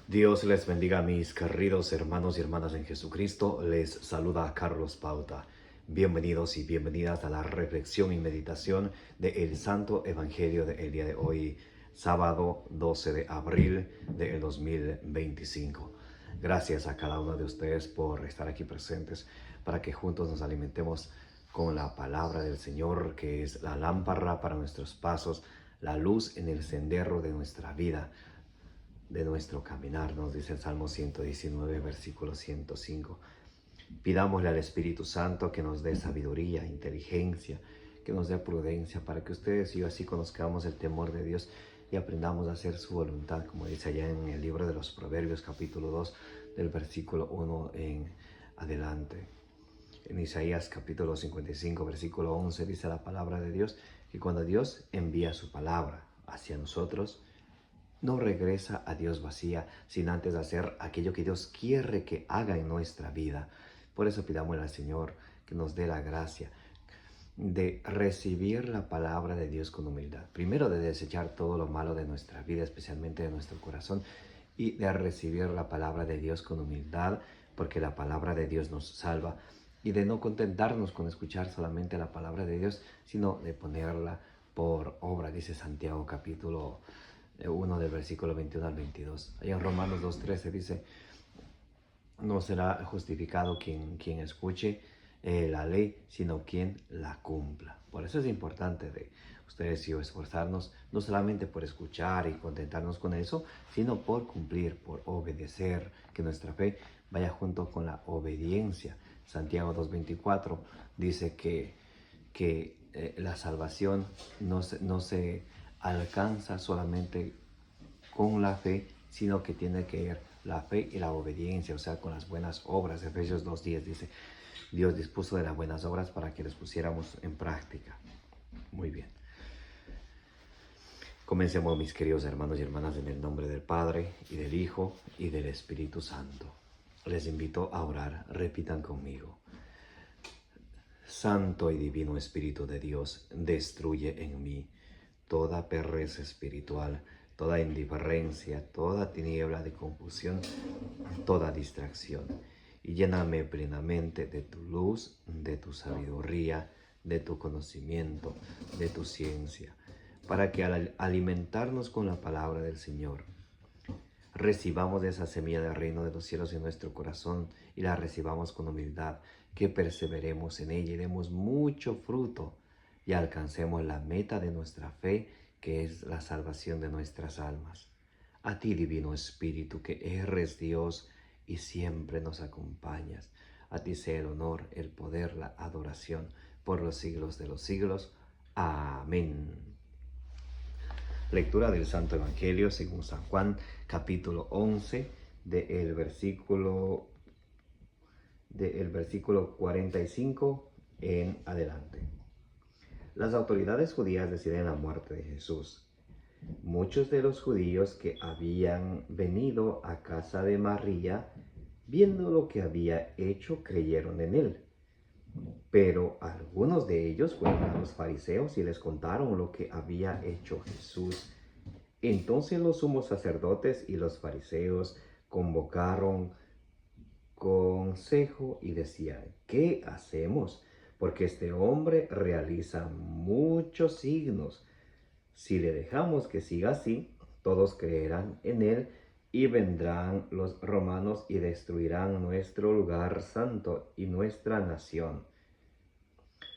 Dios les bendiga, mis queridos hermanos y hermanas en Jesucristo. Les saluda Carlos Pauta. Bienvenidos y bienvenidas a la reflexión y meditación del Santo Evangelio del día de hoy, sábado 12 de abril del 2025. Gracias a cada uno de ustedes por estar aquí presentes para que juntos nos alimentemos con la palabra del Señor, que es la lámpara para nuestros pasos, la luz en el sendero de nuestra vida, de nuestro caminar, nos dice el Salmo 119, versículo 105. Pidámosle al Espíritu Santo que nos dé sabiduría, inteligencia, que nos dé prudencia, para que ustedes y yo así conozcamos el temor de Dios y aprendamos a hacer su voluntad, como dice allá en el libro de los Proverbios, capítulo 2, del versículo 1 en adelante. En Isaías capítulo 55, versículo 11, dice la palabra de Dios, que cuando Dios envía su palabra hacia nosotros, no regresa a Dios vacía, sin antes hacer aquello que Dios quiere que haga en nuestra vida. Por eso pidámosle al Señor que nos dé la gracia de recibir la palabra de Dios con humildad. Primero, de desechar todo lo malo de nuestra vida, especialmente de nuestro corazón, y de recibir la palabra de Dios con humildad, porque la palabra de Dios nos salva, y de no contentarnos con escuchar solamente la palabra de Dios, sino de ponerla por obra, dice Santiago capítulo 1 del versículo 21 al 22. Allá en Romanos 2:13 dice, no será justificado quien escuche la ley, sino quien la cumpla. Por eso es importante de ustedes y yo esforzarnos, no solamente por escuchar y contentarnos con eso, sino por cumplir, por obedecer, que nuestra fe vaya junto con la obediencia. Santiago 2:24 dice que la salvación no se alcanza solamente con la fe, sino que tiene que ir la fe y la obediencia, o sea, con las buenas obras. Efesios 2:10 dice, Dios dispuso de las buenas obras para que las pusiéramos en práctica. Muy bien. Comencemos, mis queridos hermanos y hermanas, en el nombre del Padre, y del Hijo, y del Espíritu Santo. Les invito a orar, repitan conmigo. Santo y divino Espíritu de Dios, destruye en mí toda pereza espiritual, toda indiferencia, toda tiniebla de confusión, toda distracción, y lléname plenamente de tu luz, de tu sabiduría, de tu conocimiento, de tu ciencia, para que al alimentarnos con la palabra del Señor, recibamos esa semilla del reino de los cielos en nuestro corazón y la recibamos con humildad, que perseveremos en ella y demos mucho fruto y alcancemos la meta de nuestra fe, que es la salvación de nuestras almas. A ti, Divino Espíritu, que eres Dios y siempre nos acompañas, a ti sea el honor, el poder, la adoración por los siglos de los siglos. Amén. Lectura del Santo Evangelio según San Juan, capítulo 11, del versículo 45 en adelante. Las autoridades judías deciden la muerte de Jesús. Muchos de los judíos que habían venido a casa de María, viendo lo que había hecho, creyeron en él. Pero algunos de ellos fueron a los fariseos y les contaron lo que había hecho Jesús. Entonces los sumos sacerdotes y los fariseos convocaron consejo y decían, ¿qué hacemos? Porque este hombre realiza muchos signos. Si le dejamos que siga así, todos creerán en él y vendrán los romanos y destruirán nuestro lugar santo y nuestra nación.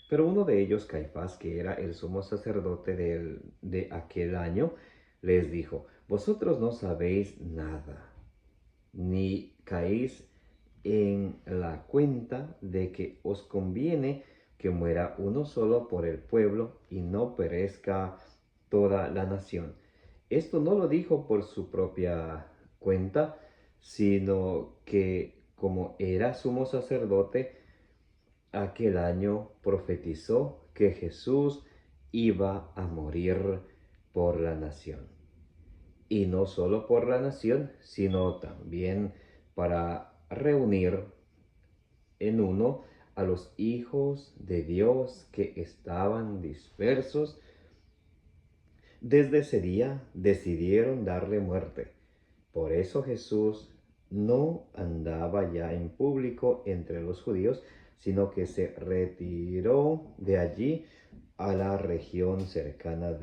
Pero uno de ellos, Caifás, que era el sumo sacerdote de aquel año, les dijo, vosotros no sabéis nada, ni caéis en la cuenta de que os conviene que muera uno solo por el pueblo y no perezca toda la nación. Esto no lo dijo por su propia cuenta, sino que como era sumo sacerdote, aquel año profetizó que Jesús iba a morir por la nación. Y no solo por la nación, sino también para reunir en uno a los hijos de Dios que estaban dispersos. Desde ese día decidieron darle muerte, Por eso Jesús no andaba ya en público entre los judíos, sino que se retiró de allí a la región cercana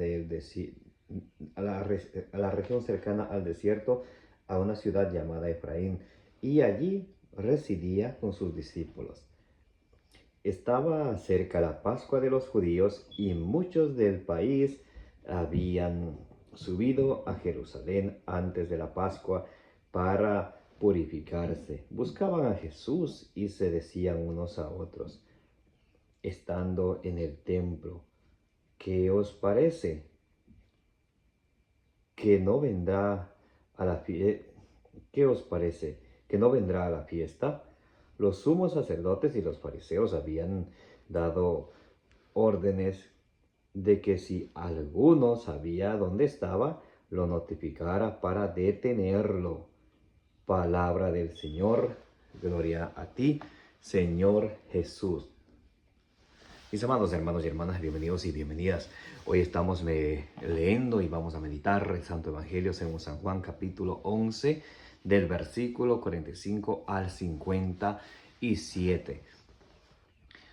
a la región cercana al desierto, a una ciudad llamada Efraín, y allí residía con sus discípulos. Estaba cerca la Pascua de los judíos y muchos del país habían subido a Jerusalén antes de la Pascua para purificarse. Buscaban a Jesús y se decían unos a otros, estando en el templo: ¿qué os parece? ¿Que no vendrá a la fiesta? ¿Qué os parece? ¿Que no vendrá a la fiesta? Los sumos sacerdotes y los fariseos habían dado órdenes de que si alguno sabía dónde estaba, lo notificara para detenerlo. Palabra del Señor. Gloria a ti, Señor Jesús. Mis amados hermanos y hermanas, bienvenidos y bienvenidas. Hoy estamos leyendo y vamos a meditar el Santo Evangelio según San Juan, capítulo 11, del versículo 45 al 57.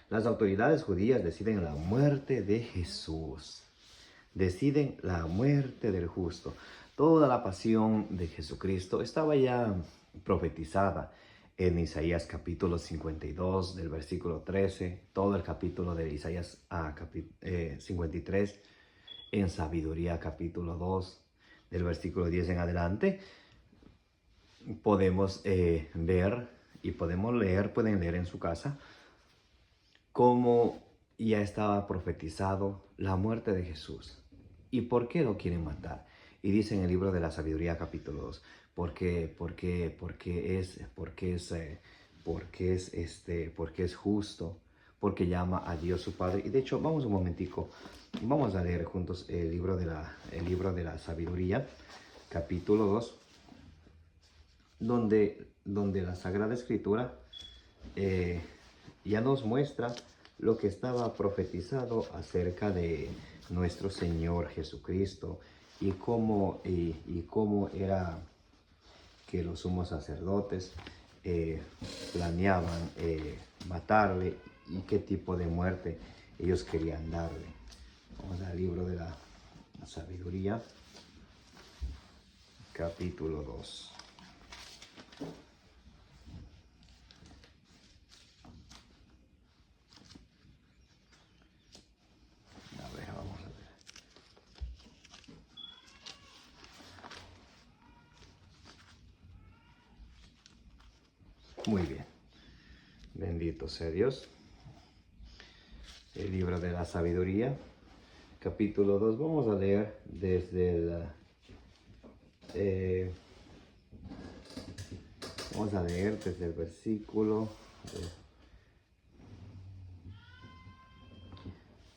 Las autoridades judías deciden la muerte de Jesús. Deciden la muerte del justo. Toda la pasión de Jesucristo estaba ya profetizada en Isaías capítulo 52 del versículo 13, todo el capítulo de Isaías 53, en Sabiduría capítulo 2 del versículo 10 en adelante. Podemos ver y pueden leer en su casa cómo ya estaba profetizado la muerte de Jesús. ¿Y por qué lo quieren matar? Y dice en el libro de la Sabiduría capítulo 2, porque es justo, porque llama a Dios su Padre. Y de hecho, vamos un momentico, vamos a leer juntos el libro de la Sabiduría capítulo 2, donde la Sagrada Escritura ya nos muestra lo que estaba profetizado acerca de nuestro Señor Jesucristo y cómo era que los sumos sacerdotes planeaban matarle y qué tipo de muerte ellos querían darle. Vamos al libro de la Sabiduría, capítulo 2. Muy bien, bendito sea Dios. El libro de la Sabiduría, capítulo 2, vamos a leer desde el versículo,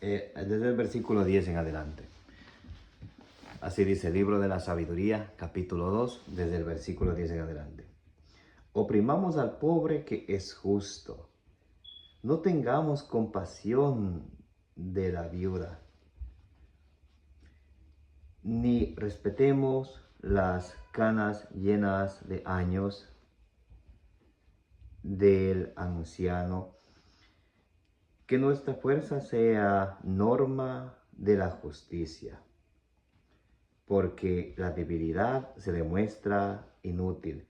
desde el versículo 10 en adelante. Así dice el libro de la Sabiduría, capítulo 2, desde el versículo 10 en adelante. Oprimamos al pobre que es justo. No tengamos compasión de la viuda, ni respetemos las canas llenas de años del anciano. Que nuestra fuerza sea norma de la justicia, porque la debilidad se demuestra inútil.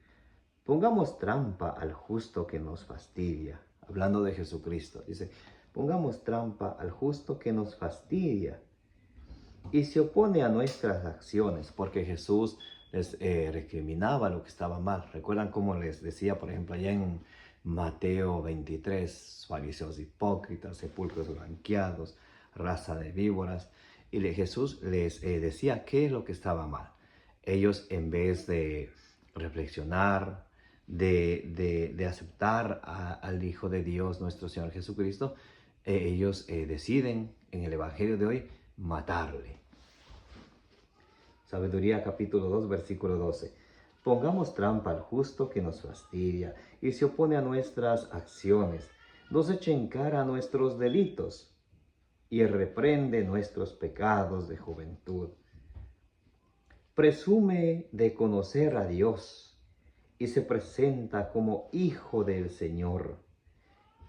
Pongamos trampa al justo que nos fastidia. Hablando de Jesucristo, dice, pongamos trampa al justo que nos fastidia y se opone a nuestras acciones, porque Jesús les recriminaba lo que estaba mal. ¿Recuerdan cómo les decía, por ejemplo, allá en Mateo 23, fariseos hipócritas, sepulcros blanqueados, raza de víboras? Y Jesús les decía qué es lo que estaba mal. Ellos, en vez de reflexionar, de aceptar al Hijo de Dios, nuestro Señor Jesucristo, ellos deciden en el Evangelio de hoy matarle. Sabiduría capítulo 2, versículo 12. Pongamos trampa al justo que nos fastidia y se opone a nuestras acciones. Nos echa en cara nuestros delitos y reprende nuestros pecados de juventud. presume de conocer a Dios y se presenta como hijo del Señor.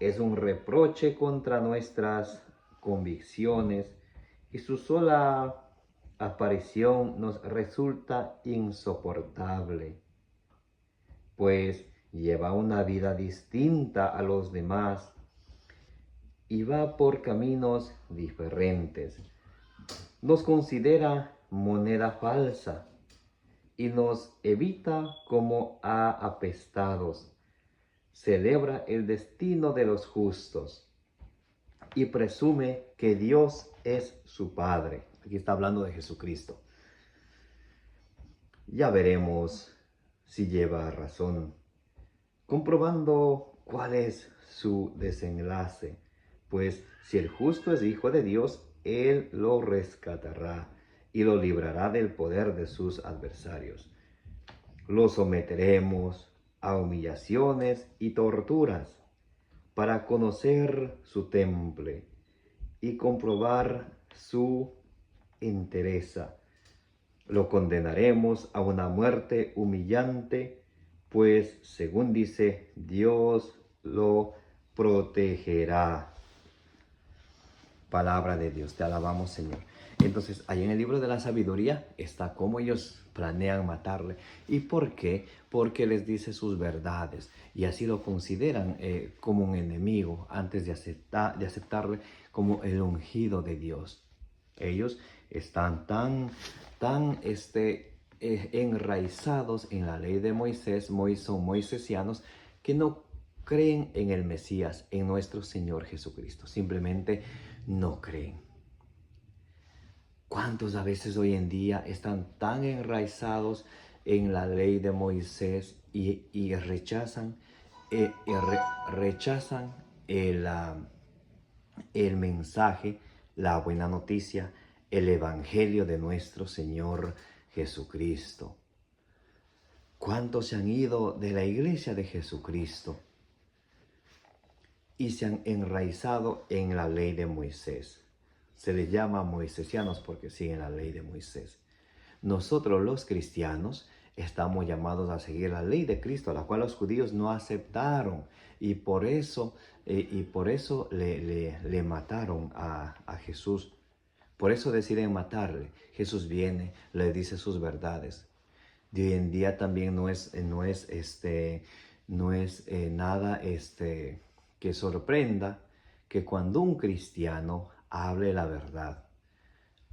Es un reproche contra nuestras convicciones y su sola aparición nos resulta insoportable, pues lleva una vida distinta a los demás y va por caminos diferentes. Nos considera moneda falsa y nos evita como a apestados. Celebra el destino de los justos y presume que Dios es su Padre. Aquí está hablando de Jesucristo. Ya veremos si lleva razón, comprobando cuál es su desenlace. Pues si el justo es hijo de Dios, Él lo rescatará y lo librará del poder de sus adversarios. Lo someteremos a humillaciones y torturas para conocer su temple y comprobar su entereza. Lo condenaremos a una muerte humillante, pues según dice, Dios lo protegerá. Palabra de Dios, te alabamos, Señor. Entonces, ahí en el libro de la sabiduría está cómo ellos planean matarle. ¿Y por qué? Porque les dice sus verdades y así lo consideran como un enemigo antes de aceptarle como el ungido de Dios. Ellos están tan enraizados en la ley de Moisés, son moisesianos, que no creen en el Mesías, en nuestro Señor Jesucristo. Simplemente no creen. ¿Cuántos a veces hoy en día están tan enraizados en la ley de Moisés y rechazan, rechazan el mensaje, la buena noticia, el evangelio de nuestro Señor Jesucristo? ¿Cuántos se han ido de la iglesia de Jesucristo y se han enraizado en la ley de Moisés? Se les llama moisesianos porque siguen la ley de Moisés. Nosotros los cristianos estamos llamados a seguir la ley de Cristo, la cual los judíos no aceptaron, y por eso le mataron a Jesús. Por eso deciden matarle. Jesús viene, le dice sus verdades. De hoy en día también no es nada que sorprenda que cuando un cristiano hable la verdad,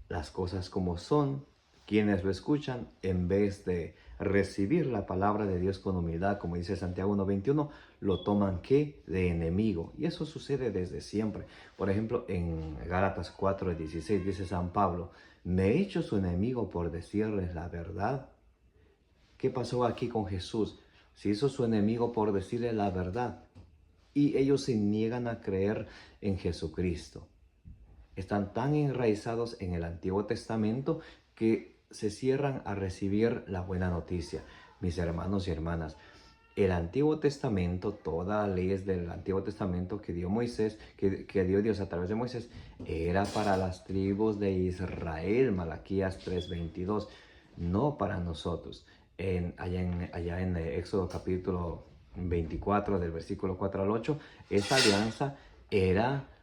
las cosas como son, quienes lo escuchan, en vez de recibir la palabra de Dios con humildad, como dice Santiago 1:21, lo toman ¿qué? De enemigo. Y eso sucede desde siempre. Por ejemplo, en Gálatas 4:16 dice San Pablo, me he hecho su enemigo por decirles la verdad. ¿Qué pasó aquí con Jesús? Se hizo su enemigo por decirle la verdad. Y ellos se niegan a creer en Jesucristo. Están tan enraizados en el Antiguo Testamento que se cierran a recibir la buena noticia. Mis hermanos y hermanas, el Antiguo Testamento, todas las leyes del Antiguo Testamento que dio Moisés, que dio Dios a través de Moisés, era para las tribus de Israel, Malaquías 3:22, no para nosotros. Allá en Éxodo capítulo 24, del versículo 4 al 8, esa alianza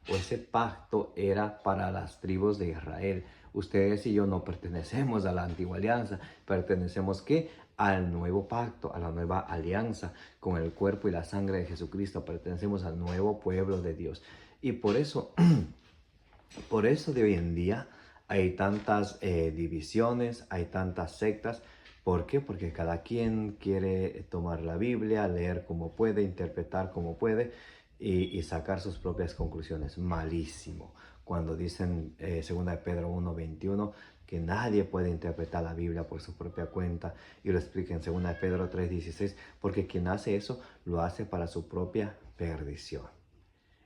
ese pacto era para las tribus de Israel. Ustedes y yo no pertenecemos a la antigua alianza, pertenecemos ¿qué? Al nuevo pacto, a la nueva alianza con el cuerpo y la sangre de Jesucristo. Pertenecemos al nuevo pueblo de Dios. Y por eso de hoy en día hay tantas divisiones, hay tantas sectas. ¿Por qué? Porque cada quien quiere tomar la Biblia, leer como puede, interpretar como puede y sacar sus propias conclusiones. Malísimo. Cuando dicen 2 de Pedro 1:21 que nadie puede interpretar la Biblia por su propia cuenta, y lo explica en 2 de Pedro 3:16, porque quien hace eso lo hace para su propia perdición.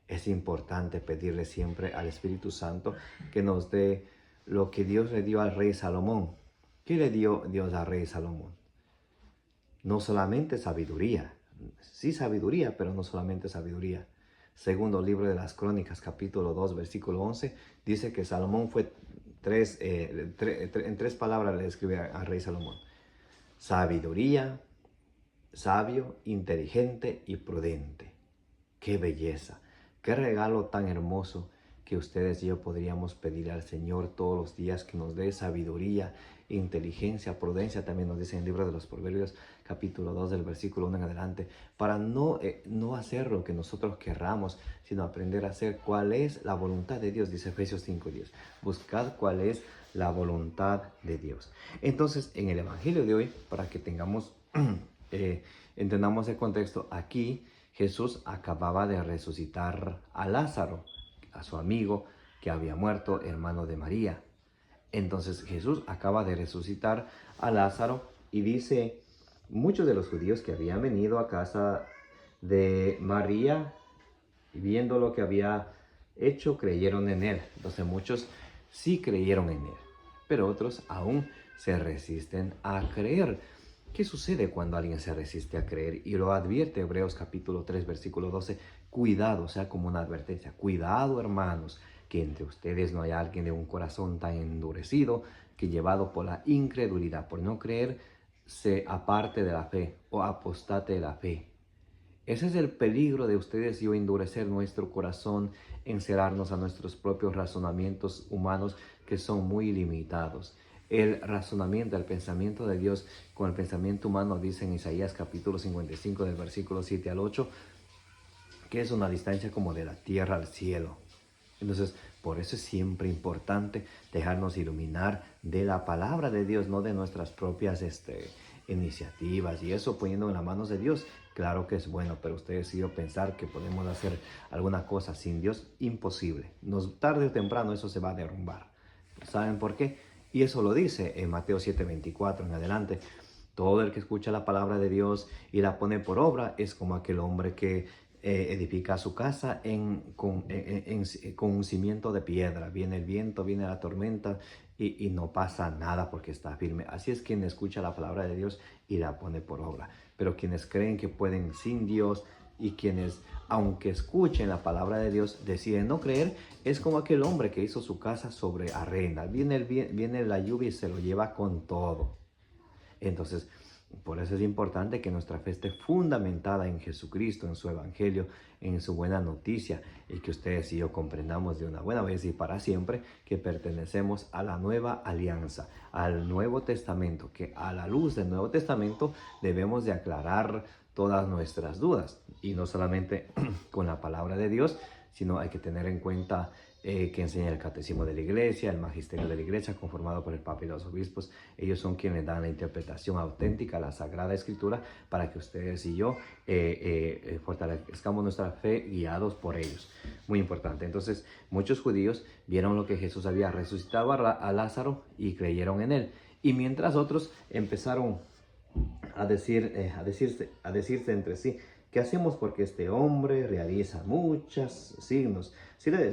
Es importante pedirle siempre al Espíritu Santo que nos dé lo que Dios le dio al rey Salomón. ¿Qué le dio Dios al rey Salomón? No solamente sabiduría, sí sabiduría, pero no solamente sabiduría. Segundo libro de las Crónicas, capítulo 2, versículo 11, dice que Salomón fue en tres palabras le describe al rey Salomón: sabiduría, sabio, inteligente y prudente. ¡Qué belleza! ¡Qué regalo tan hermoso que ustedes y yo podríamos pedir al Señor todos los días, que nos dé sabiduría, inteligencia, prudencia! También nos dice en el libro de los Proverbios, capítulo 2, del versículo 1 en adelante, para no hacer lo que nosotros querramos, sino aprender a hacer cuál es la voluntad de Dios, dice Efesios 5:10. Buscad cuál es la voluntad de Dios. Entonces, en el Evangelio de hoy, para que tengamos, entendamos el contexto, aquí Jesús acababa de resucitar a Lázaro, a su amigo que había muerto, hermano de María. Entonces Jesús acaba de resucitar a Lázaro y dice, muchos de los judíos que habían venido a casa de María, viendo lo que había hecho, creyeron en él. Entonces muchos sí creyeron en él, pero otros aún se resisten a creer. ¿Qué sucede cuando alguien se resiste a creer? Y lo advierte Hebreos capítulo 3, versículo 12. Cuidado, o sea, como una advertencia. Cuidado, hermanos, que entre ustedes no haya alguien de un corazón tan endurecido, que llevado por la incredulidad, por no creer, se aparte de la fe o apostate de la fe. Ese es el peligro de ustedes y yo, endurecer nuestro corazón, encerrarnos a nuestros propios razonamientos humanos que son muy limitados. El razonamiento, el pensamiento de Dios con el pensamiento humano, dice en Isaías capítulo 55 del versículo 7 al 8, que es una distancia como de la tierra al cielo. Entonces, por eso es siempre importante dejarnos iluminar de la palabra de Dios, no de nuestras propias iniciativas, y eso poniendo en las manos de Dios. Claro que es bueno, pero ustedes y yo pensar que podemos hacer alguna cosa sin Dios, imposible. Tarde o temprano eso se va a derrumbar. ¿Saben por qué? Y eso lo dice en Mateo 7:24 en adelante. Todo el que escucha la palabra de Dios y la pone por obra es como aquel hombre que edifica su casa con un cimiento de piedra. Viene el viento, viene la tormenta y no pasa nada porque está firme. Así es quien escucha la palabra de Dios y la pone por obra. Pero quienes creen que pueden sin Dios y quienes, aunque escuchen la palabra de Dios, deciden no creer, es como aquel hombre que hizo su casa sobre arena. Viene la lluvia y se lo lleva con todo. Entonces, por eso es importante que nuestra fe esté fundamentada en Jesucristo, en su Evangelio, en su buena noticia, y que ustedes y yo comprendamos de una buena vez y para siempre que pertenecemos a la nueva alianza, al Nuevo Testamento, que a la luz del Nuevo Testamento debemos de aclarar todas nuestras dudas, y no solamente con la palabra de Dios, sino hay que tener en cuenta que enseña el catecismo de la iglesia, el magisterio de la iglesia conformado por el papa y los obispos. Ellos son quienes dan la interpretación auténtica a la Sagrada Escritura para que ustedes y yo fortalezcamos nuestra fe guiados por ellos. Muy importante. Entonces, muchos judíos vieron lo que Jesús había resucitado a Lázaro y creyeron en él. Y mientras otros empezaron a decirse entre sí: ¿qué hacemos? Porque este hombre realiza muchos signos. Si le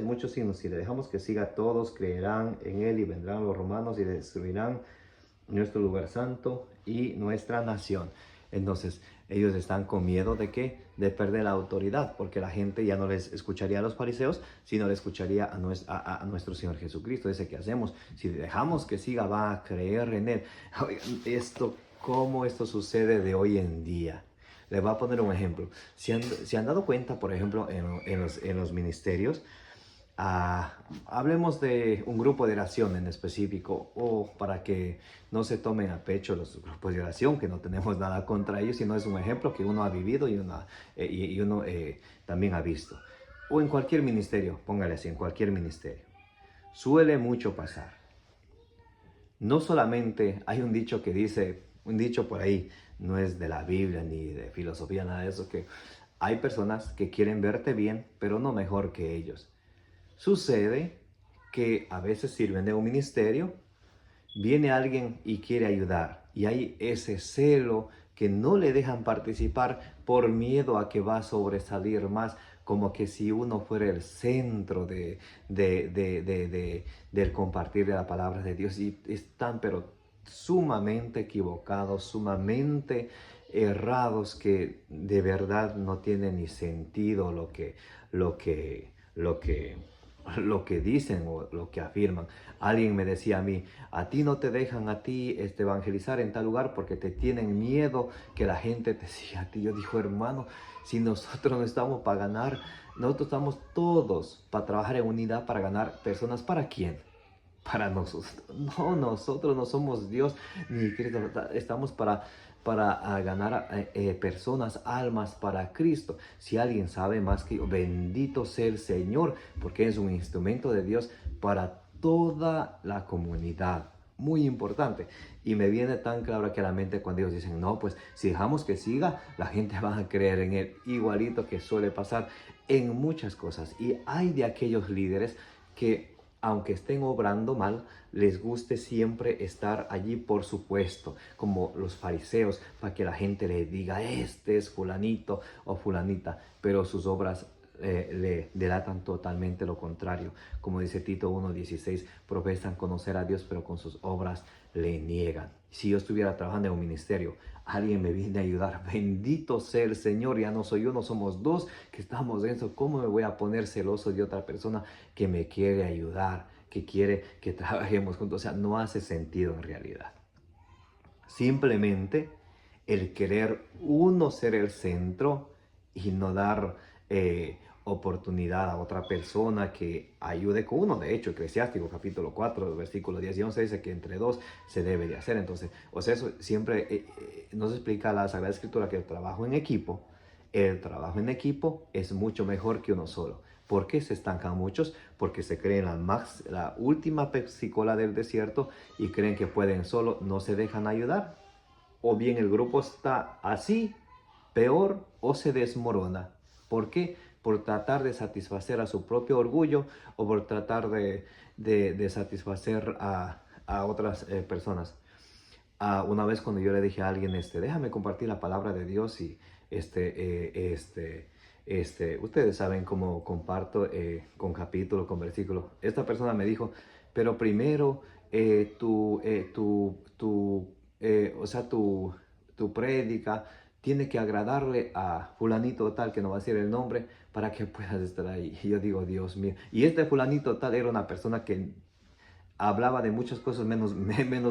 dejamos que siga, todos creerán en él y vendrán los romanos y destruirán nuestro lugar santo y nuestra nación. Entonces, ellos están con miedo de ¿qué? De perder la autoridad, porque la gente ya no les escucharía a los fariseos, sino le escucharía a nuestro Señor Jesucristo. Dice: ¿qué hacemos? Si dejamos que siga, va a creer en él. Oigan, ¿cómo esto sucede de hoy en día? Les voy a poner un ejemplo. Si han dado cuenta, por ejemplo, en los ministerios, hablemos de un grupo de oración en específico, o para que no se tomen a pecho los grupos de oración, que no tenemos nada contra ellos, sino es un ejemplo que uno ha vivido y uno también ha visto. O en cualquier ministerio, póngale así, en cualquier ministerio. Suele mucho pasar. No solamente hay un dicho que dice, un dicho por ahí, no es de la Biblia ni de filosofía, nada de eso, que hay personas que quieren verte bien, pero no mejor que ellos. Sucede que a veces sirven de un ministerio, viene alguien y quiere ayudar, y hay ese celo que no le dejan participar por miedo a que va a sobresalir más, como que si uno fuera el centro del compartir de la palabra de Dios. Y están pero sumamente equivocados, sumamente errados, que de verdad no tiene ni sentido lo que lo que dicen o lo que afirman. Alguien me decía a mí, a ti no te dejan a ti evangelizar en tal lugar porque te tienen miedo que la gente te siga a ti. Yo digo, hermano, si nosotros no estamos para ganar, nosotros estamos todos para trabajar en unidad, para ganar personas. ¿Para quién? Para nosotros. No, nosotros no somos Dios ni Cristo. Estamos para ganar personas, almas para Cristo. Si alguien sabe más que yo, bendito sea el Señor, porque es un instrumento de Dios para toda la comunidad. Muy importante. Y me viene tan claro que a la mente cuando ellos dicen, no, pues si dejamos que siga, la gente va a creer en él. Igualito que suele pasar en muchas cosas. Y hay de aquellos líderes que, aunque estén obrando mal, les guste siempre estar allí por supuesto, como los fariseos, para que la gente le diga, este es fulanito o fulanita, pero sus obras le delatan totalmente lo contrario. Como dice Tito 1:16, profesan conocer a Dios, pero con sus obras le niegan. Si yo estuviera trabajando en un ministerio, alguien me viene a ayudar, bendito sea el Señor, ya no soy yo, no somos dos que estamos en eso. ¿Cómo me voy a poner celoso de otra persona que me quiere ayudar, que quiere que trabajemos juntos? O sea, no hace sentido en realidad. Simplemente el querer uno ser el centro y no dar oportunidad a otra persona que ayude con uno. De hecho, Eclesiástico capítulo 4, versículos 10 y 11 dice que entre dos se debe de hacer. Entonces, o sea, eso siempre nos explica la Sagrada Escritura que el trabajo en equipo es mucho mejor que uno solo. ¿Por qué se estancan muchos? Porque se creen la última Pepsi-Cola del desierto y creen que pueden solo, no se dejan ayudar. O bien el grupo está así, peor, o se desmorona. ¿Por qué? Por tratar de satisfacer a su propio orgullo o por tratar de satisfacer a otras personas. Una vez cuando yo le dije a alguien, déjame compartir la palabra de Dios y ustedes saben cómo comparto con capítulo, con versículo. Esta persona me dijo, pero primero o sea, tu prédica tiene que agradarle a fulanito tal, que no va a decir el nombre, para que puedas estar ahí. Y yo digo, Dios mío. Y este fulanito tal era una persona que hablaba de muchas cosas menos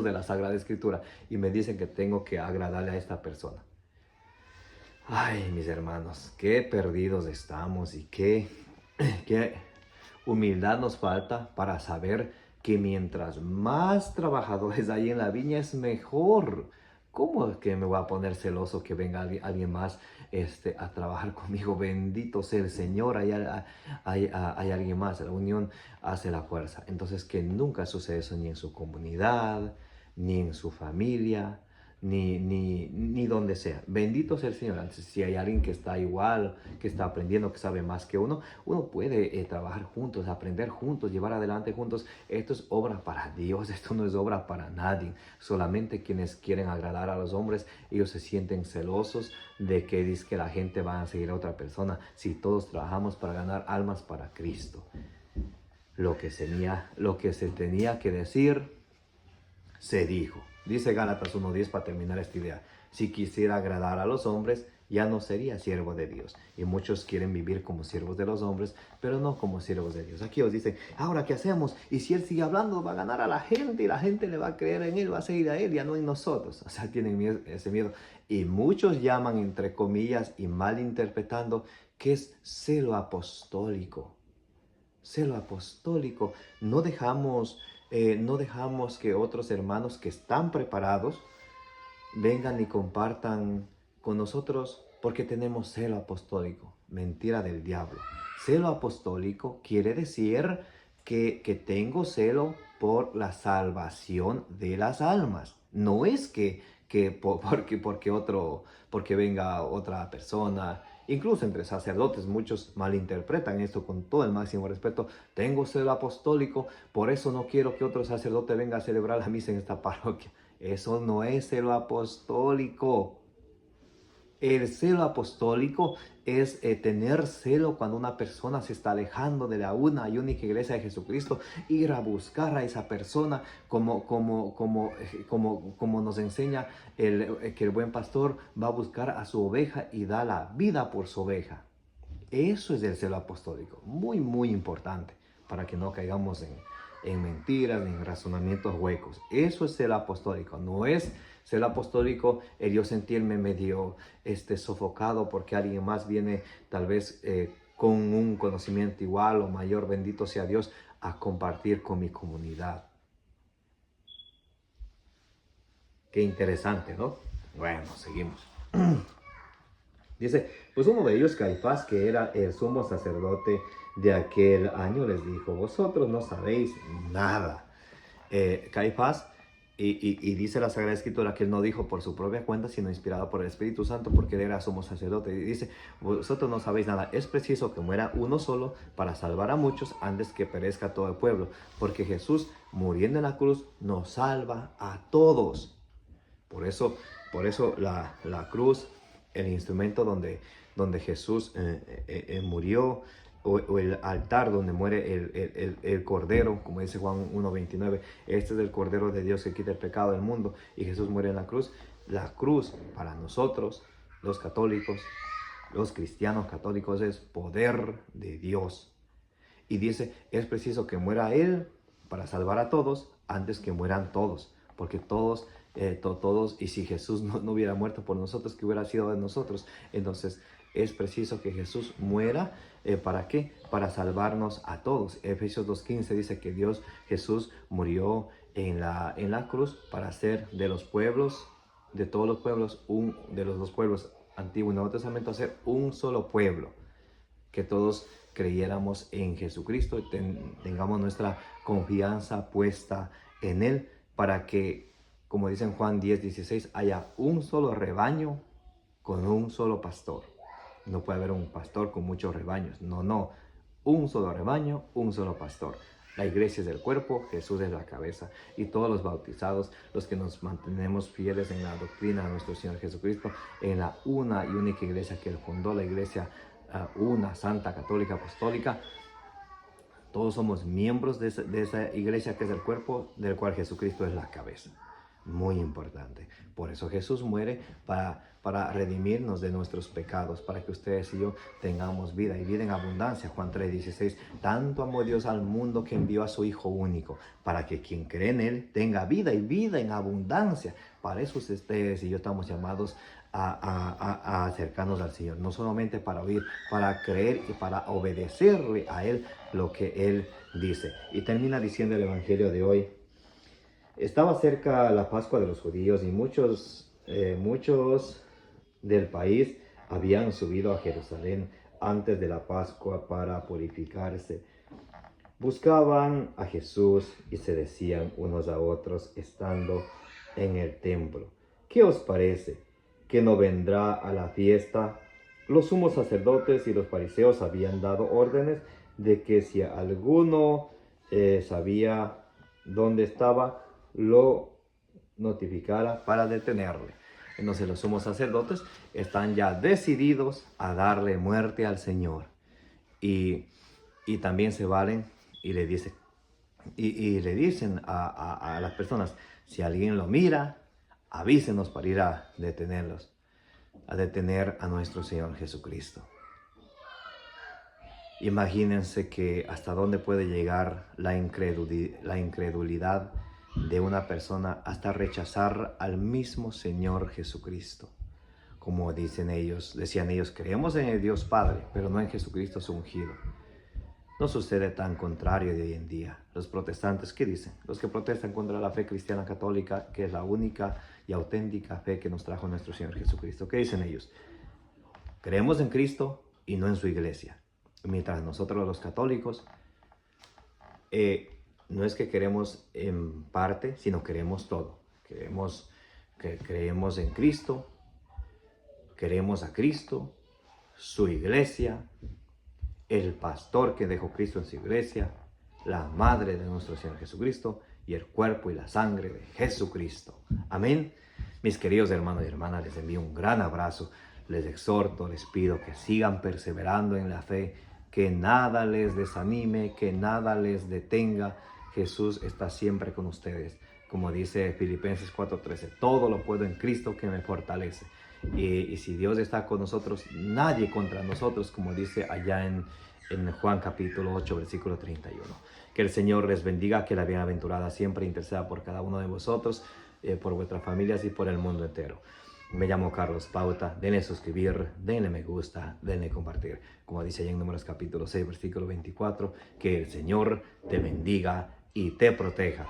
de la Sagrada Escritura. Y me dicen que tengo que agradarle a esta persona. Ay, mis hermanos, qué perdidos estamos y qué humildad nos falta para saber que mientras más trabajadores hay en la viña es mejor. ¿Cómo es que me voy a poner celoso que venga alguien más a trabajar conmigo? Bendito sea el Señor, hay alguien más. La unión hace la fuerza. Entonces, que nunca sucede eso ni en su comunidad, ni en su familia, ni donde sea. Bendito sea el Señor. Entonces, si hay alguien que está igual, que está aprendiendo, que sabe más que uno puede trabajar juntos, aprender juntos, llevar adelante juntos. Esto es obra para Dios, esto no es obra para nadie. Solamente quienes quieren agradar a los hombres, ellos se sienten celosos de que dice que la gente va a seguir a otra persona. Si todos trabajamos para ganar almas para Cristo. Lo que se tenía que decir, se dijo. Dice Gálatas 1:10 para terminar esta idea. Si quisiera agradar a los hombres, ya no sería siervo de Dios. Y muchos quieren vivir como siervos de los hombres, pero no como siervos de Dios. Aquí os dicen, ahora ¿qué hacemos? Y si él sigue hablando, va a ganar a la gente y la gente le va a creer en él, va a seguir a él, ya no en nosotros. O sea, tienen ese miedo. Y muchos llaman, entre comillas, y malinterpretando, que es celo apostólico. Celo apostólico. No dejamos que otros hermanos que están preparados vengan y compartan con nosotros porque tenemos celo apostólico. Mentira del diablo. Celo apostólico quiere decir que tengo celo por la salvación de las almas. No es porque venga otra persona. Incluso entre sacerdotes muchos malinterpretan esto con todo el máximo respeto. Tengo celo apostólico, por eso no quiero que otro sacerdote venga a celebrar la misa en esta parroquia. Eso no es celo apostólico. El celo apostólico es tener celo cuando una persona se está alejando de la una y única iglesia de Jesucristo, ir a buscar a esa persona como nos enseña que el buen pastor va a buscar a su oveja y da la vida por su oveja. Eso es el celo apostólico, muy, muy importante. para que no caigamos en mentiras ni en razonamientos huecos. Eso es ser apostólico. No es ser apostólico el yo sentirme medio sofocado porque alguien más viene tal vez con un conocimiento igual o mayor, bendito sea Dios, a compartir con mi comunidad. Qué interesante, ¿no? Bueno, seguimos. Dice, pues uno de ellos, Caifás, que era el sumo sacerdote de aquel año, les dijo, vosotros no sabéis nada. Caifás, y dice la Sagrada Escritura que él no dijo por su propia cuenta, sino inspirado por el Espíritu Santo, porque él era sumo sacerdote. Y dice, vosotros no sabéis nada, es preciso que muera uno solo para salvar a muchos antes que perezca todo el pueblo, porque Jesús, muriendo en la cruz, nos salva a todos. Por eso la cruz, el instrumento donde Jesús murió, o el altar donde muere el Cordero, como dice Juan 1:29, este es el Cordero de Dios que quita el pecado del mundo, y Jesús muere en la cruz. La cruz para nosotros, los católicos, los cristianos católicos, es poder de Dios. Y dice, es preciso que muera Él para salvar a todos antes que mueran todos, porque todos, y si Jesús no hubiera muerto por nosotros, ¿qué hubiera sido de nosotros? Entonces es preciso que Jesús muera. ¿Para qué? Para salvarnos a todos. Efesios 2:15 dice que Jesús murió en la cruz para hacer de los pueblos, de todos los pueblos, de los dos pueblos, Antiguo y Nuevo Testamento, hacer un solo pueblo. Que todos creyéramos en Jesucristo y tengamos nuestra confianza puesta en Él, para que, como dice en Juan 10:16, haya un solo rebaño con un solo pastor. No puede haber un pastor con muchos rebaños. No. Un solo rebaño, un solo pastor. La iglesia es el cuerpo, Jesús es la cabeza. Y todos los bautizados, los que nos mantenemos fieles en la doctrina de nuestro Señor Jesucristo, en la una y única iglesia que Él fundó, la iglesia una, santa, católica, apostólica, todos somos miembros de esa iglesia que es el cuerpo, del cual Jesucristo es la cabeza. Muy importante. Por eso Jesús muere para redimirnos de nuestros pecados, para que ustedes y yo tengamos vida y vida en abundancia. Juan 3:16, tanto amó Dios al mundo que envió a su Hijo único, para que quien cree en Él tenga vida y vida en abundancia. Para eso ustedes y yo estamos llamados a acercarnos al Señor, no solamente para oír, para creer y para obedecerle a Él lo que Él dice. Y termina diciendo el Evangelio de hoy. Estaba cerca la Pascua de los judíos y muchos del país habían subido a Jerusalén antes de la Pascua para purificarse. Buscaban a Jesús y se decían unos a otros estando en el templo, ¿qué os parece? ¿Que no vendrá a la fiesta? Los sumos sacerdotes y los fariseos habían dado órdenes de que si alguno sabía dónde estaba, lo notificara para detenerle. Entonces los sumos sacerdotes están ya decididos a darle muerte al Señor. Y también se valen y le dicen, le dicen a las personas, si alguien lo mira, avísenos para ir a detenerlos, a detener a nuestro Señor Jesucristo. Imagínense que hasta dónde puede llegar la incredulidad de una persona hasta rechazar al mismo Señor Jesucristo. Como decían ellos, creemos en el Dios Padre, pero no en Jesucristo su ungido. No sucede tan contrario de hoy en día. Los protestantes, ¿qué dicen? Los que protestan contra la fe cristiana católica, que es la única y auténtica fe que nos trajo nuestro Señor Jesucristo. ¿Qué dicen ellos? Creemos en Cristo y no en su iglesia. Mientras nosotros los católicos, no es que queremos en parte, sino queremos todo. Creemos en Cristo, queremos a Cristo, su iglesia, el pastor que dejó Cristo en su iglesia, la madre de nuestro Señor Jesucristo y el cuerpo y la sangre de Jesucristo. Amén. Mis queridos hermanos y hermanas, les envío un gran abrazo. Les exhorto, les pido que sigan perseverando en la fe, que nada les desanime, que nada les detenga. Jesús está siempre con ustedes. Como dice Filipenses 4:13, todo lo puedo en Cristo que me fortalece. Y si Dios está con nosotros, nadie contra nosotros, como dice allá en Juan capítulo 8, versículo 31. Que el Señor les bendiga, que la bienaventurada siempre interceda por cada uno de vosotros, por vuestras familias y por el mundo entero. Me llamo Carlos Pauta. Denle suscribir, denle me gusta, denle compartir. Como dice allá en Números capítulo 6, versículo 24, que el Señor te bendiga y te proteja.